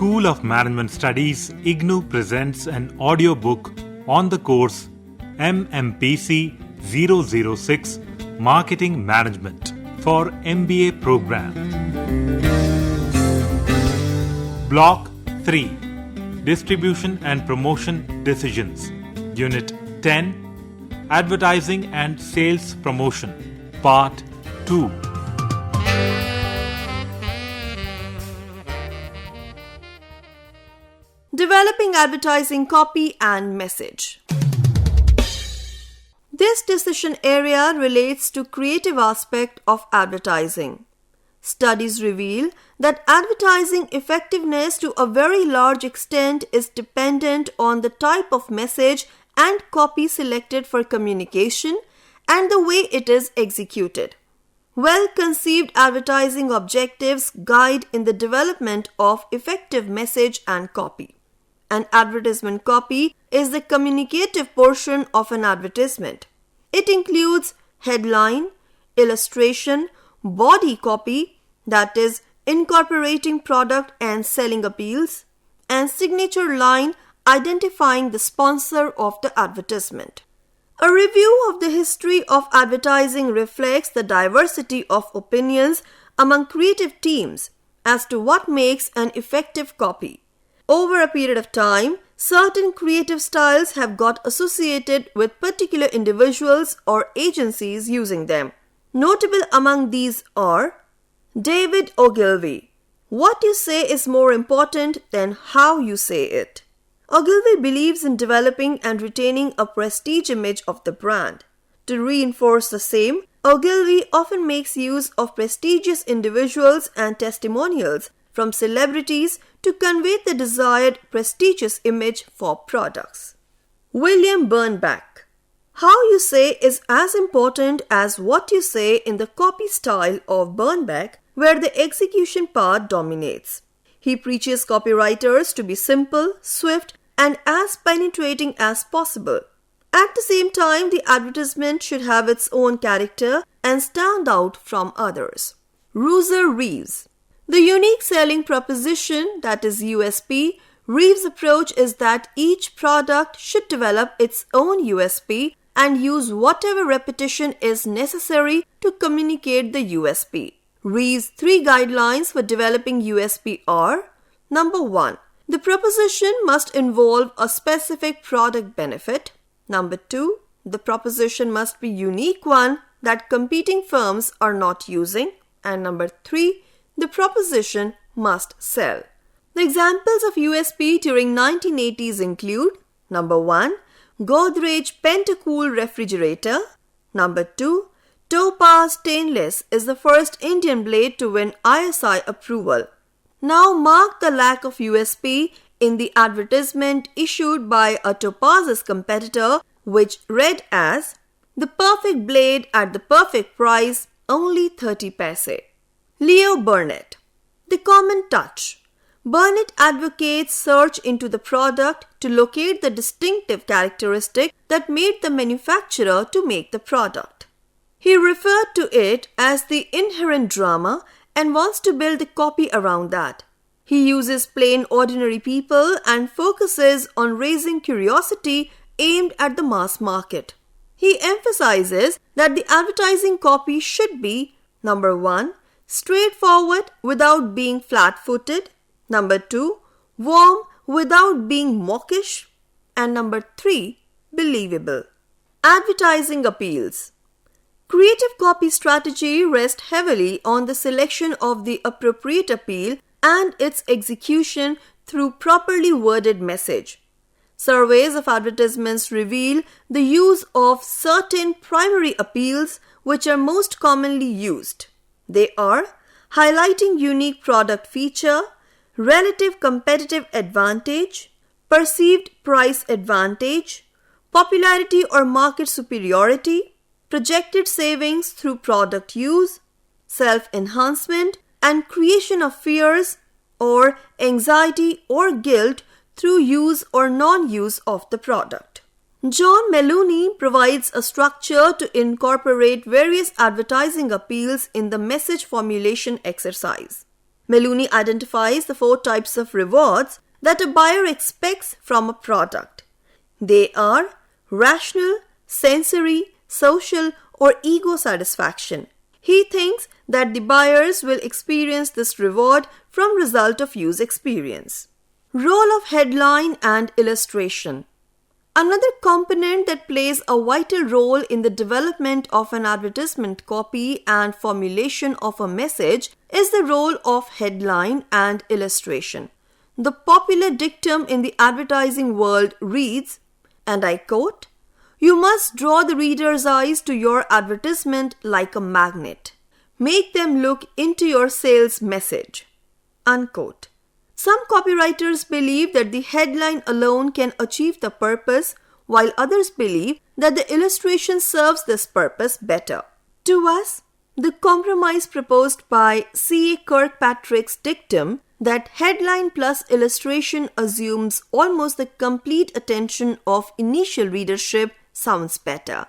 School of Management Studies, IGNOU presents an audiobook on the course Mmpc 006 Marketing Management for MBA program. Block 3 Distribution and Promotion Decisions. Unit 10 Advertising and Sales Promotion. Part 2. Developing advertising copy and message. This decision area relates to creative aspect of advertising. Studies reveal that advertising effectiveness to a very large extent is dependent on the type of message and copy selected for communication and the way it is executed. Well-conceived advertising objectives guide in the development of effective message and copy. An advertisement copy is the communicative portion of an advertisement. It includes headline, illustration, body copy, that is, incorporating product and selling appeals, and signature line identifying the sponsor of the advertisement. A review of the history of advertising reflects the diversity of opinions among creative teams as to what makes an effective copy. Over a period of time, certain creative styles have got associated with particular individuals or agencies using them. Notable among these are David Ogilvy. What you say is more important than how you say it. Ogilvy believes in developing and retaining a prestige image of the brand. To reinforce the same, Ogilvy often makes use of prestigious individuals and testimonials from celebrities to convey the desired prestigious image for products. William Bernbach. How you say is as important as what you say in the copy style of Bernbach, where the execution part dominates. He preaches copywriters to be simple, swift, and as penetrating as possible. At the same time, the advertisement should have its own character and stand out from others. Rooser Reeves. The unique selling proposition, that is USP, Reeves' approach is that each product should develop its own USP and use whatever repetition is necessary to communicate the USP. Reeves' 3 guidelines for developing USP are: Number 1. The proposition must involve a specific product benefit. Number 2. The proposition must be unique one that competing firms are not using. And number 3. The proposition must sell. The examples of USP during 1980s include: Number 1. Godrej Pentacool refrigerator. Number 2. Topaz Stainless is the first Indian blade to win ISI approval. Now mark the lack of USP in the advertisement issued by a Topaz's competitor, which read as, "The perfect blade at the perfect price, only 30 paise." Leo Burnett. The common touch. Burnett advocates search into the product to locate the distinctive characteristic that made the manufacturer to make the product. He referred to it as the inherent drama and wants to build the copy around that. He uses plain ordinary people and focuses on raising curiosity aimed at the mass market. He emphasizes that the advertising copy should be: Number 1. Straightforward without being flat-footed. Number 2. Warm without being mawkish. And number 3. Believable. Advertising appeals. Creative copy strategy rests heavily on the selection of the appropriate appeal and its execution through properly worded message. Surveys of advertisements reveal the use of certain primary appeals which are most commonly used. They are highlighting unique product feature, relative competitive advantage, perceived price advantage, popularity or market superiority, projected savings through product use, self-enhancement, and creation of fears or anxiety or guilt through use or non-use of the product. John Meloni provides a structure to incorporate various advertising appeals in the message formulation exercise. Meluni identifies the 4 types of rewards that a buyer expects from a product. They are rational, sensory, social, or ego satisfaction. He thinks that the buyers will experience this reward from result of use experience. Role of headline and illustration. Another component that plays a vital role in the development of an advertisement copy and formulation of a message is the role of headline and illustration. The popular dictum in the advertising world reads, and I quote, "You must draw the reader's eyes to your advertisement like a magnet. Make them look into your sales message." Unquote. Some copywriters believe that the headline alone can achieve the purpose, while others believe that the illustration serves this purpose better. To us, the compromise proposed by C.A. Kirkpatrick's dictum that headline plus illustration assumes almost the complete attention of initial readership sounds better.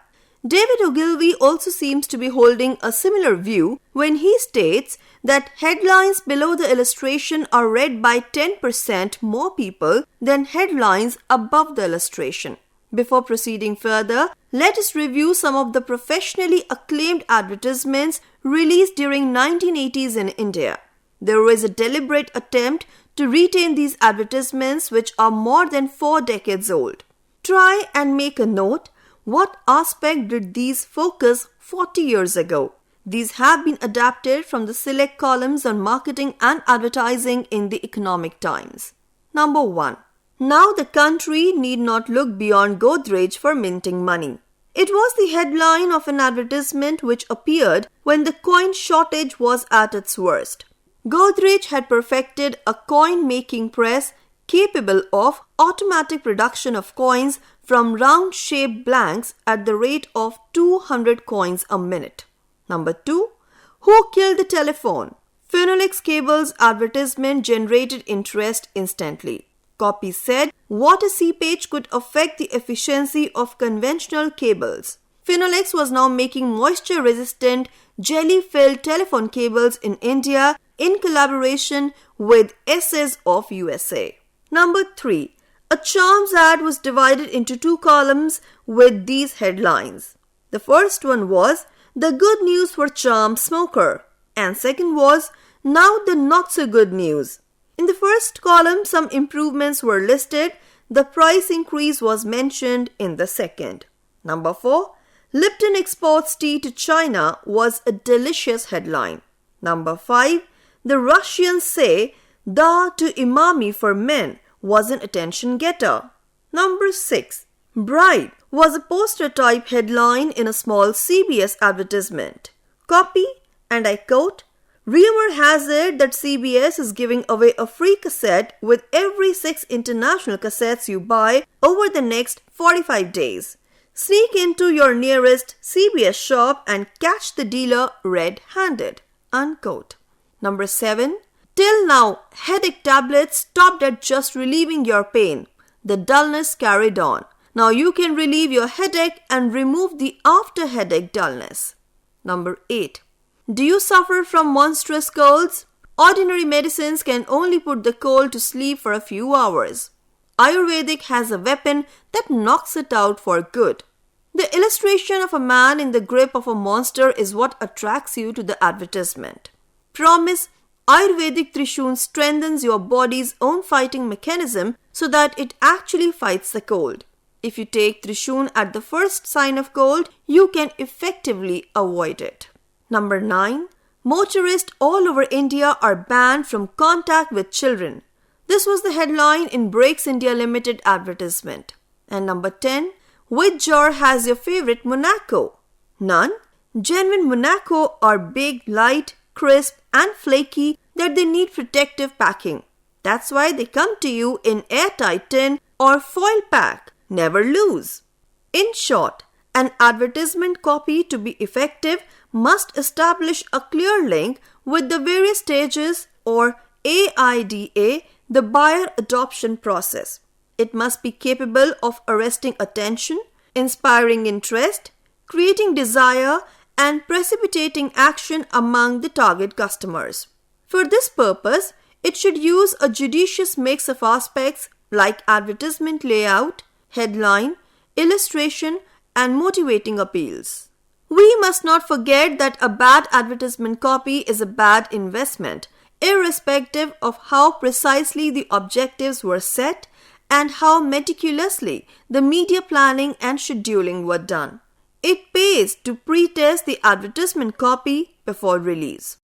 David Ogilvy also seems to be holding a similar view when he states that headlines below the illustration are read by 10% more people than headlines above the illustration. Before proceeding further, let us review some of the professionally acclaimed advertisements released during 1980s in India. There is a deliberate attempt to retain these advertisements which are more than 4 decades old. Try and make a note. What aspect did these focus 40 years ago? These have been adapted from the select columns on marketing and advertising in the Economic Times. Number 1. Now the country need not look beyond Godrej for minting money. It was the headline of an advertisement which appeared when the coin shortage was at its worst. Godrej had perfected a coin-making press capable of automatic production of coins from round-shaped blanks at the rate of 200 coins a minute. Number 2. Who killed the telephone? Phenolix Cable's advertisement generated interest instantly. Copy said water seepage could affect the efficiency of conventional cables. Phenolix was now making moisture-resistant, jelly-filled telephone cables in India in collaboration with SS of USA. Number 3. A charms ad was divided into 2 columns with these headlines. The first one was, "The good news for charm smoker," and second was, "Now the not so good news." In the first column, some improvements were listed. The price increase was mentioned in the second. Number 4. Lipton exports tea to China was a delicious headline. Number 5. The Russians say "Da to Imami for men" was an attention getter. Number 6. Bride was a poster type headline in a small CBS advertisement. Copy, and I quote, "Rumor has it that CBS is giving away a free cassette with every 6 international cassettes you buy over the next 45 days. Sneak into your nearest CBS shop and catch the dealer red-handed." Unquote. Number 7. Till now, headache tablets stopped at just relieving your pain. The dullness carried on. Now you can relieve your headache and remove the after-headache dullness. Number 8. Do you suffer from monstrous colds? Ordinary medicines can only put the cold to sleep for a few hours. Ayurvedic has a weapon that knocks it out for good. The illustration of a man in the grip of a monster is what attracts you to the advertisement. Promise Ayurvedic Trishul strengthens your body's own fighting mechanism so that it actually fights the cold. If you take Trishul at the first sign of cold, you can effectively avoid it. Number 9. Motorists all over India are banned from contact with children. This was the headline in Brakes India Limited advertisement. And number 10. Which jar has your favorite Monaco? None. Genuine Monaco are big, light, crisp and flaky that they need protective packing. That's why they come to you in airtight tin or foil pack. Never lose. In short, an advertisement copy to be effective must establish a clear link with the various stages or AIDA, the buyer adoption process. It must be capable of arresting attention, inspiring interest, creating desire, and precipitating action among the target customers. For this purpose, it should use a judicious mix of aspects like advertisement layout, headline, illustration, and motivating appeals. We must not forget that a bad advertisement copy is a bad investment, irrespective of how precisely the objectives were set and how meticulously the media planning and scheduling were done. It pays to pre-test the advertisement copy before release.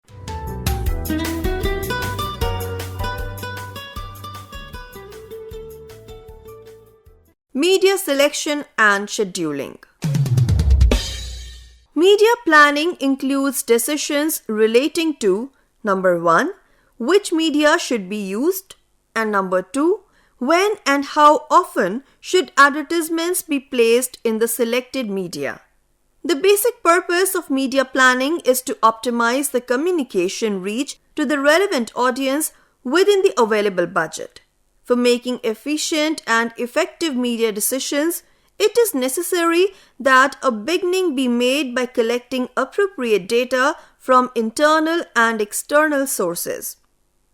Media selection and scheduling. Media planning includes decisions relating to number 1, which media should be used, and number 2, when and how often should advertisements be placed in the selected media. The basic purpose of media planning is to optimize the communication reach to the relevant audience within the available budget. For making efficient and effective media decisions, it is necessary that a beginning be made by collecting appropriate data from internal and external sources.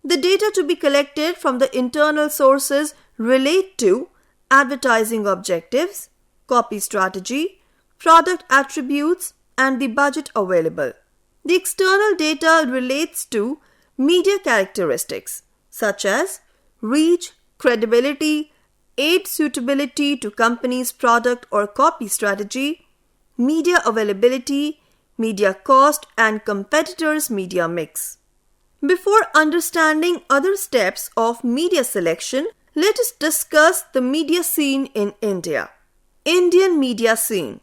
The data to be collected from the internal sources relate to advertising objectives, copy strategy, product attributes, and the budget available. The external data relates to media characteristics such as reach, credibility, aid suitability to company's product or copy strategy, media availability, media cost, and competitors' media mix. Before understanding other steps of media selection, let us discuss the media scene in India. Indian media scene.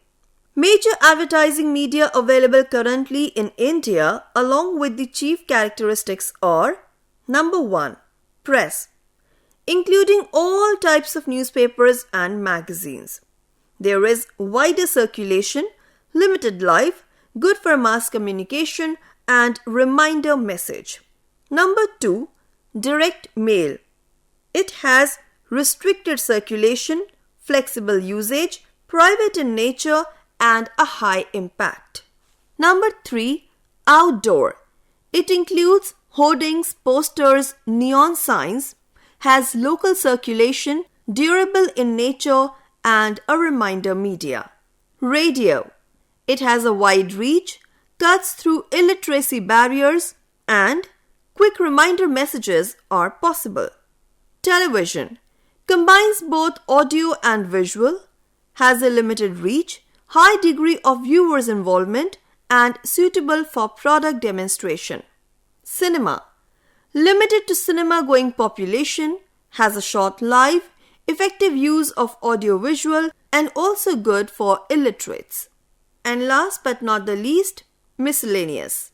Major advertising media available currently in India along with the chief characteristics are number 1. Press, including all types of newspapers and magazines. There is wider circulation, limited life, good for mass communication, and reminder message. Number 2. Direct mail. It has restricted circulation, flexible usage, private in nature, and a high impact. Number 3. Outdoor. It includes hoardings, posters, neon signs, has local circulation, durable in nature, and a reminder media. Radio. It has a wide reach, cuts through illiteracy barriers, and quick reminder messages are possible. Television. Combines both audio and visual, has a limited reach, high degree of viewers' involvement, and suitable for product demonstration. Cinema. Limited to cinema-going population, has a short life, effective use of audio-visual, and also good for illiterates. And last but not the least, miscellaneous.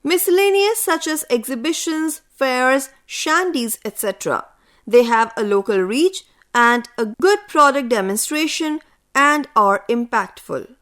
Miscellaneous such as exhibitions, fairs, shandies, etc. They have a local reach and a good product demonstration and are impactful.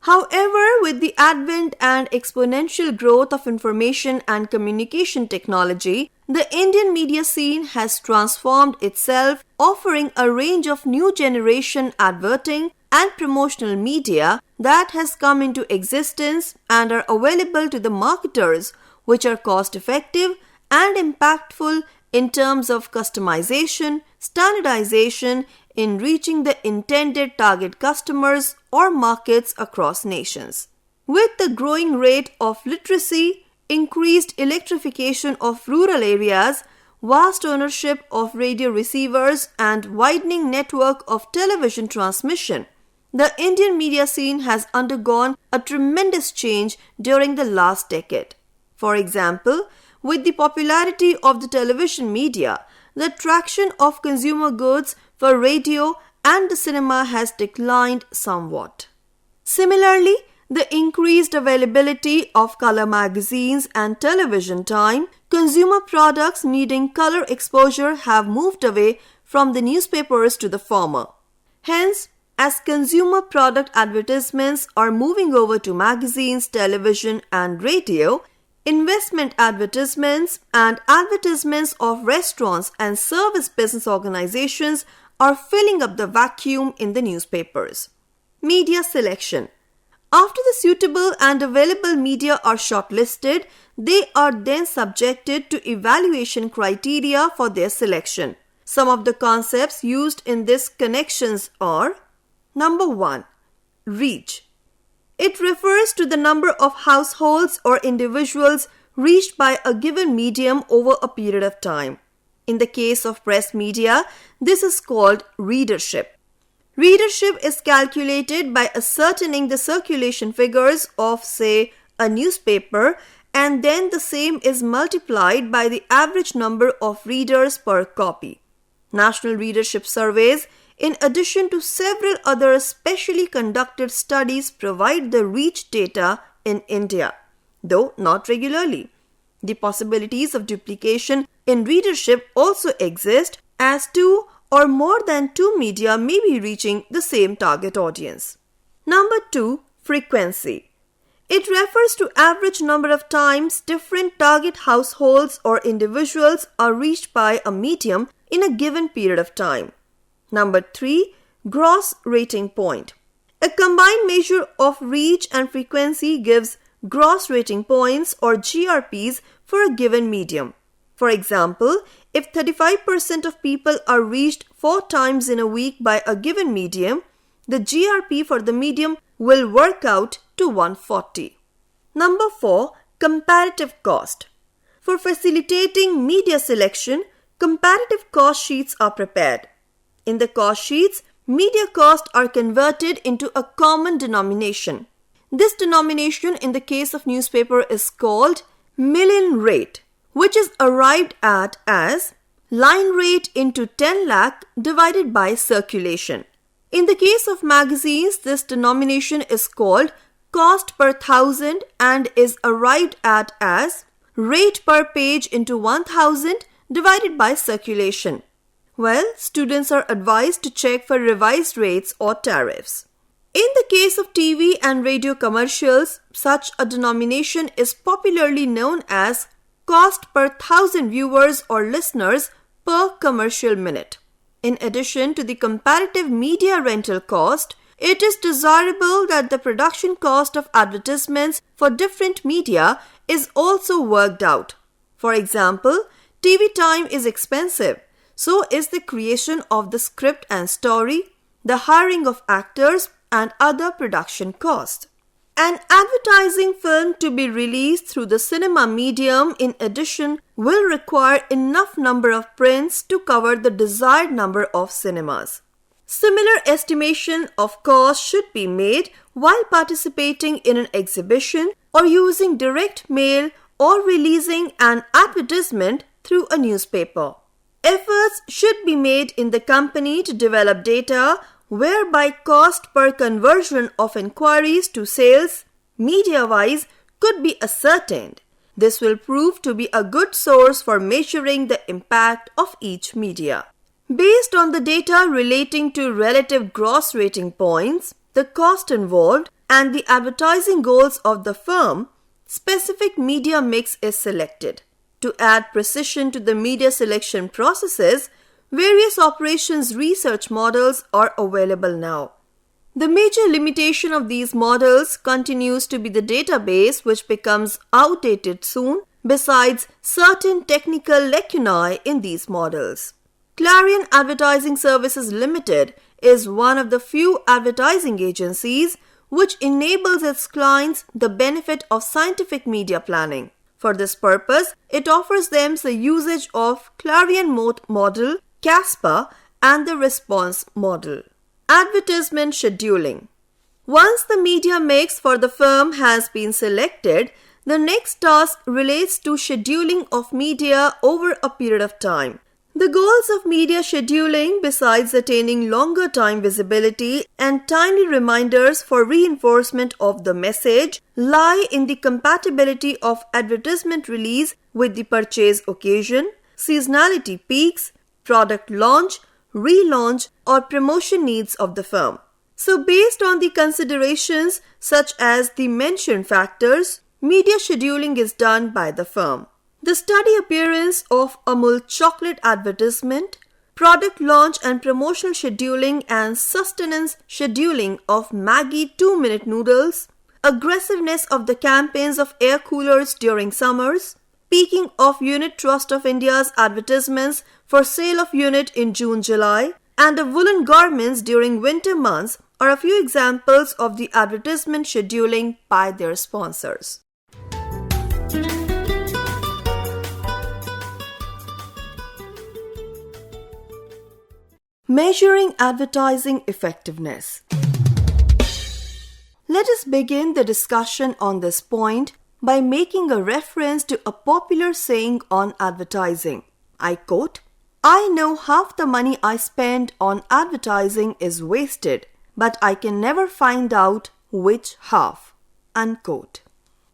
However, with the advent and exponential growth of information and communication technology, the Indian media scene has transformed itself, offering a range of new generation advertising and promotional media that has come into existence and are available to the marketers, which are cost-effective and impactful in terms of customization, standardization, in reaching the intended target customers or markets across nations. With the growing rate of literacy, increased electrification of rural areas, vast ownership of radio receivers, and widening network of television transmission, the Indian media scene has undergone a tremendous change during the last decade. For example, with the popularity of the television media, the traction of consumer goods for radio and the cinema has declined somewhat. Similarly, the increased availability of color magazines and television time, consumer products needing color exposure have moved away from the newspapers to the former. Hence, as consumer product advertisements are moving over to magazines, television, and radio, investment advertisements and advertisements of restaurants and service business organizations are filling up the vacuum in the newspapers. Media selection. After the suitable and available media are shortlisted, they are then subjected to evaluation criteria for their selection. Some of the concepts used in these connections are: Number 1. Reach. It refers to the number of households or individuals reached by a given medium over a period of time. In the case of press media, this is called readership. Readership is calculated by ascertaining the circulation figures of, say, a newspaper, and then the same is multiplied by the average number of readers per copy. National readership surveys, in addition to several other specially conducted studies, provide the reach data in India, though not regularly. The possibilities of duplication in readership also exist, as two or more than two media may be reaching the same target audience. Number 2. Frequency. It refers to average number of times different target households or individuals are reached by a medium in a given period of time. Number 3. Gross rating point. A combined measure of reach and frequency gives gross rating points or GRPs for a given medium. For example, if 35% of people are reached 4 times in a week by a given medium, the GRP for the medium will work out to 140. Number 4. Comparative cost. For facilitating media selection, comparative cost sheets are prepared. In the cost sheets, media costs are converted into a common denomination. This denomination in the case of newspaper is called million rate, which is arrived at as line rate into 10 lakh divided by circulation. In the case of magazines, this denomination is called cost per thousand and is arrived at as rate per page into 1000 divided by circulation. Well, students are advised to check for revised rates or tariffs. In the case of TV and radio commercials, such a denomination is popularly known as cost per thousand viewers or listeners per commercial minute. In addition to the comparative media rental cost, it is desirable that the production cost of advertisements for different media is also worked out. For example, TV time is expensive, so is the creation of the script and story, the hiring of actors, and other production costs. An advertising film to be released through the cinema medium, in addition, will require enough number of prints to cover the desired number of cinemas. Similar estimation of cost should be made while participating in an exhibition or using direct mail or releasing an advertisement through a newspaper. Efforts should be made in the company to develop data whereby cost per conversion of inquiries to sales, media-wise, could be ascertained. This will prove to be a good source for measuring the impact of each media. Based on the data relating to relative gross rating points, the cost involved, and the advertising goals of the firm, specific media mix is selected. To add precision to the media selection processes, various operations research models are available now. The major limitation of these models continues to be the database, which becomes outdated soon, besides certain technical lacunae in these models. Clarion Advertising Services Limited is one of the few advertising agencies which enables its clients the benefit of scientific media planning. For this purpose, it offers them the usage of Clarion Mode model, CASPA, and the response model. Advertisement scheduling. Once the media mix for the firm has been selected, the next task relates to scheduling of media over a period of time. The goals of media scheduling, besides attaining longer time visibility and timely reminders for reinforcement of the message, lie in the compatibility of advertisement release with the purchase occasion, seasonality peaks, product launch, relaunch, or promotion needs of the firm. So, based on the considerations such as the mentioned factors, media scheduling is done by the firm. The study appearance of Amul chocolate advertisement, product launch and promotional scheduling, and sustenance scheduling of Maggi 2-minute noodles, aggressiveness of the campaigns of air coolers during summers, peaking of Unit Trust of India's advertisements for sale of unit in June-July, and of woolen garments during winter months are a few examples of the advertisement scheduling by their sponsors. Measuring advertising effectiveness. Let us begin the discussion on this point by making a reference to a popular saying on advertising. I quote, "I know half the money I spend on advertising is wasted, but I can never find out which half." Unquote.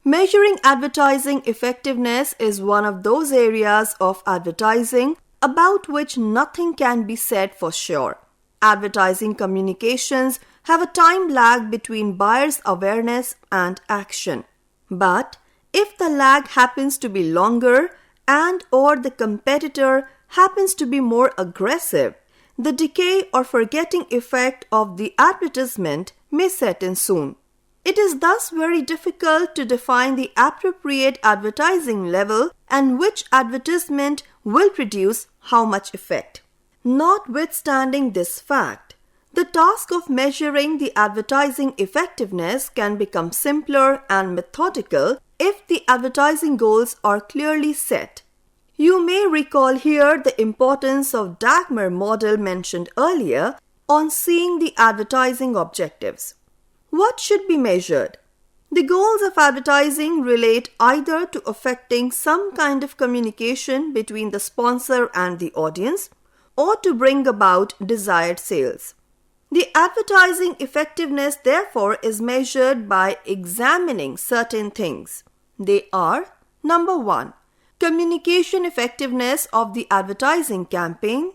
Measuring advertising effectiveness is one of those areas of advertising about which nothing can be said for sure. Advertising communications have a time lag between buyers' awareness and action. But if the lag happens to be longer and or the competitor happens to be more aggressive, the decay or forgetting effect of the advertisement may set in soon. It is thus very difficult to define the appropriate advertising level and which advertisement will produce how much effect. Notwithstanding this fact, the task of measuring the advertising effectiveness can become simpler and methodical if the advertising goals are clearly set. You may recall here the importance of Dagmar model mentioned earlier on seeing the advertising objectives. What should be measured? The goals of advertising relate either to affecting some kind of communication between the sponsor and the audience or to bring about desired sales. The advertising effectiveness, therefore, is measured by examining certain things. They are: number 1, communication effectiveness of the advertising campaign,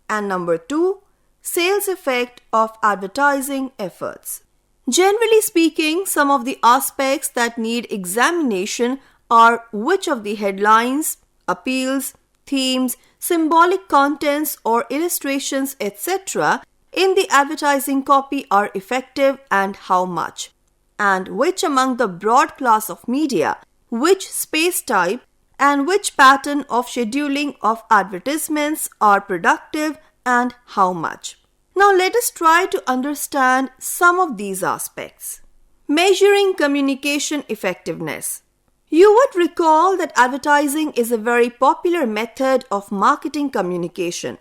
and number 2, sales effect of advertising efforts. Generally speaking, some of the aspects that need examination are which of the headlines, appeals, themes, symbolic contents or illustrations, etc. in the advertising copy are effective and how much, and which among the broad class of media, which space type, and which pattern of scheduling of advertisements are productive and how much. Now let us try to understand some of these aspects. Measuring communication effectiveness. You would recall that advertising is a very popular method of marketing communication.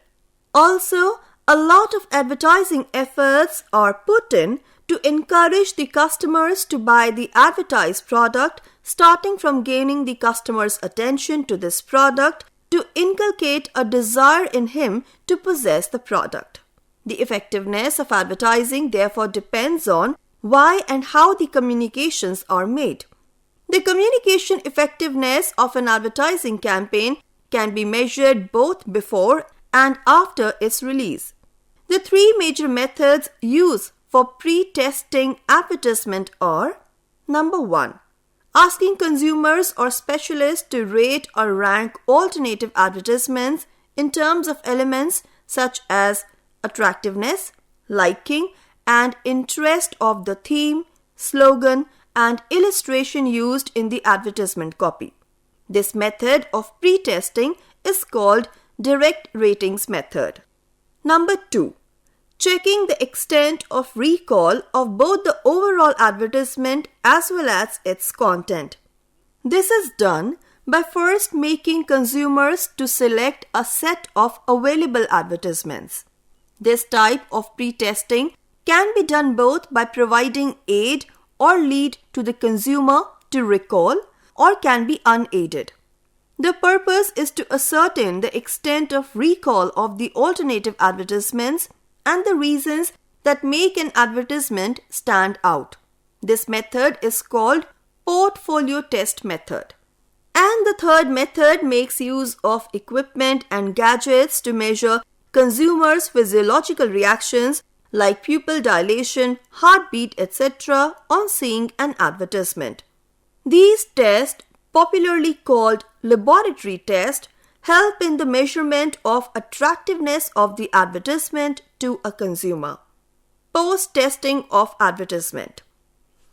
Also, a lot of advertising efforts are put in to encourage the customers to buy the advertised product, starting from gaining the customer's attention to this product to inculcate a desire in him to possess the product. The effectiveness of advertising therefore depends on why and how the communications are made. The communication effectiveness of an advertising campaign can be measured both before and after its release. The 3 major methods used for pre-testing advertisement are: number 1, asking consumers or specialists to rate or rank alternative advertisements in terms of elements such as attractiveness, liking, and interest of the theme, slogan, and illustration used in the advertisement copy. This method of pre-testing is called direct ratings method. Number 2, checking the extent of recall of both the overall advertisement as well as its content. This is done by first making consumers to select a set of available advertisements. This type of pre-testing can be done both by providing aid or lead to the consumer to recall or can be unaided. The purpose is to ascertain the extent of recall of the alternative advertisements and the reasons that make an advertisement stand out. This method is called portfolio test method. And the third method makes use of equipment and gadgets to measure consumers' physiological reactions like pupil dilation, heartbeat, etc. on seeing an advertisement. These tests, popularly called laboratory tests, help in the measurement of attractiveness of the advertisement to a consumer. Post-testing of advertisement.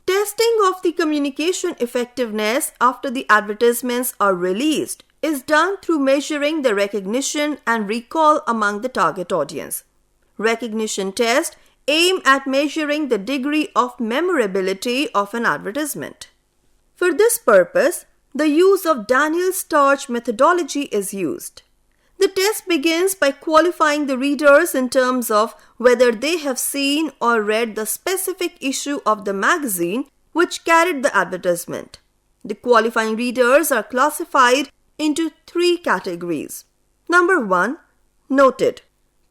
Testing of the communication effectiveness after the advertisements are released is done through measuring the recognition and recall among the target audience. Recognition tests aim at measuring the degree of memorability of an advertisement. For this purpose, the use of Daniel-Starch methodology is used. The test begins by qualifying the readers in terms of whether they have seen or read the specific issue of the magazine which carried the advertisement. The qualifying readers are classified into 3 categories. Number 1. Noted.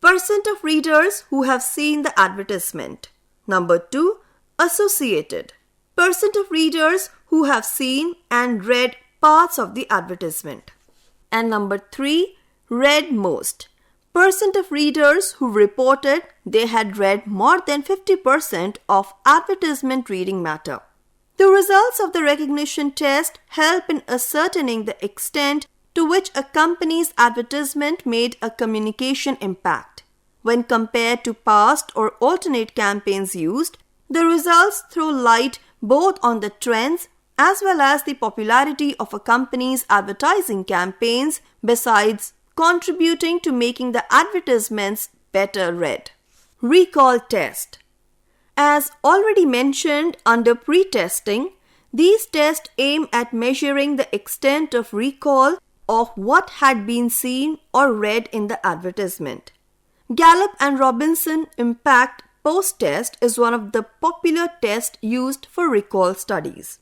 Percent of readers who have seen the advertisement. Number 2. Associated. Percent of readers who have seen and read parts of the advertisement. And number 3. Read most. Percent of readers who reported they had read more than 50% of advertisement reading matter. The results of the recognition test help in ascertaining the extent to which a company's advertisement made a communication impact. When compared to past or alternate campaigns used, the results throw light both on the trends as well as the popularity of a company's advertising campaigns, besides contributing to making the advertisements better read. Recall test. As already mentioned under pre-testing, these tests aim at measuring the extent of recall of what had been seen or read in the advertisement. Gallup and Robinson Impact Post-Test is one of the popular tests used for recall studies.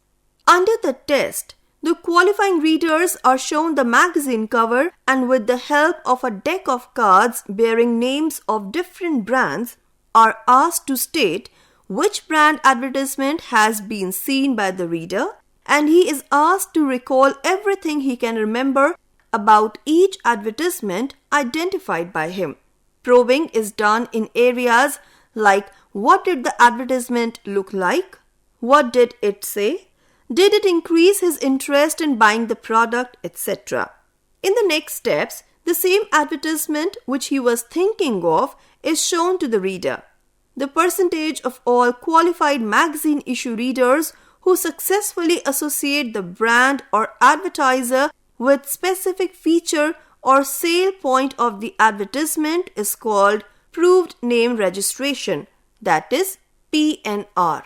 Under the test, the qualifying readers are shown the magazine cover and with the help of a deck of cards bearing names of different brands are asked to state which brand advertisement has been seen by the reader, and he is asked to recall everything he can remember about each advertisement identified by him. Probing is done in areas like what did the advertisement look like? What did it say? Did it increase his interest in buying the product, etc.? In the next steps, the same advertisement which he was thinking of is shown to the reader. The percentage of all qualified magazine issue readers who successfully associate the brand or advertiser with specific feature or sale point of the advertisement is called proved name registration, that is PNR.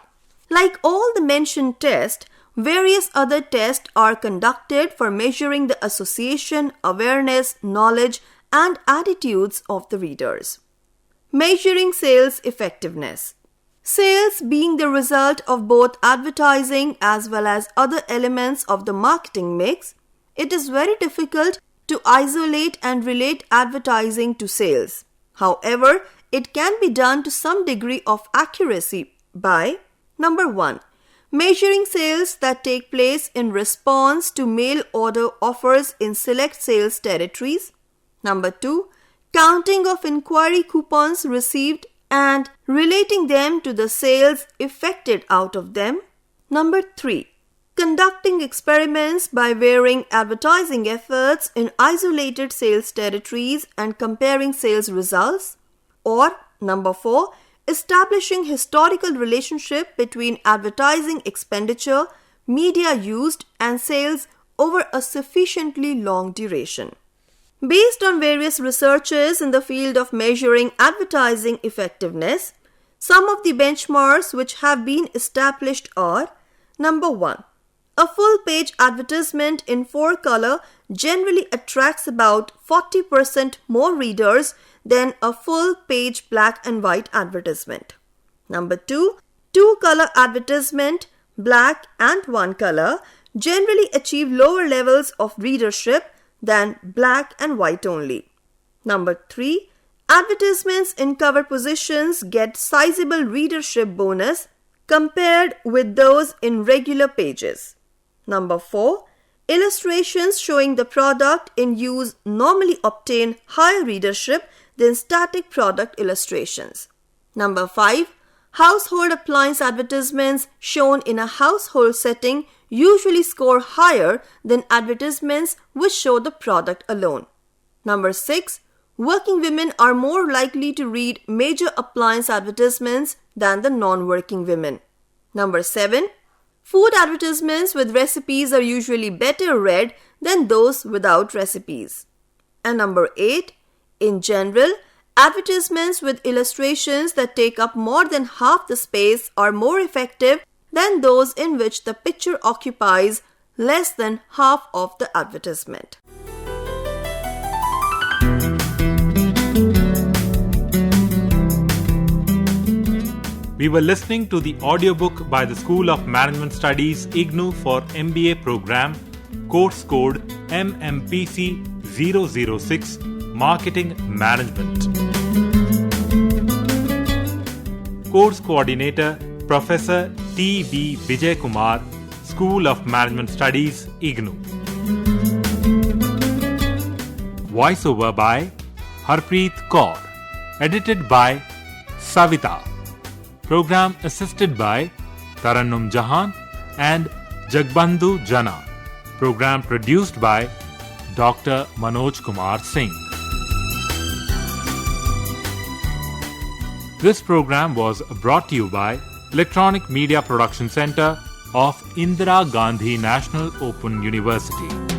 Like all the mentioned tests, various other tests are conducted for measuring the association, awareness, knowledge, and attitudes of the readers. Measuring sales effectiveness. Sales being the result of both advertising as well as other elements of the marketing mix, it is very difficult to isolate and relate advertising to sales. However, it can be done to some degree of accuracy by number 1. Measuring sales that take place in response to mail order offers in select sales territories. Number 2. Counting of inquiry coupons received and relating them to the sales effected out of them. Number 3. Conducting experiments by varying advertising efforts in isolated sales territories and comparing sales results. Or number 4. Establishing historical relationship between advertising expenditure, media used, and sales over a sufficiently long duration. Based on various researches in the field of measuring advertising effectiveness, some of the benchmarks which have been established are: number 1. A full-page advertisement in 4-color generally attracts about 40% more readers than a full-page black and white advertisement. Number 2. 2-color advertisement, black and 1 color, generally achieve lower levels of readership than black and white only. Number 3. Advertisements in cover positions get sizable readership bonus compared with those in regular pages. Number 4. Illustrations showing the product in use normally obtain higher readership than static product illustrations. Number 5. Household appliance advertisements shown in a household setting usually score higher than advertisements which show the product alone. Number 6. Working women are more likely to read major appliance advertisements than the non-working women. Number 7. Food advertisements with recipes are usually better read than those without recipes. And number 8. In general, advertisements with illustrations that take up more than half the space are more effective than those in which the picture occupies less than half of the advertisement. We were listening to the audiobook by the School of Management Studies IGNOU for MBA program, course code Mmpc 006, Marketing Management. Course Coordinator Professor T.B. Vijay Kumar, School of Management Studies IGNOU. Voiceover by Harpreet Kaur. Edited by Savita. Program assisted by Tarannum Jahan and Jagbandhu Jana. Program produced by Dr. Manoj Kumar Singh. This program was brought to you by Electronic Media Production Center of Indira Gandhi National Open University.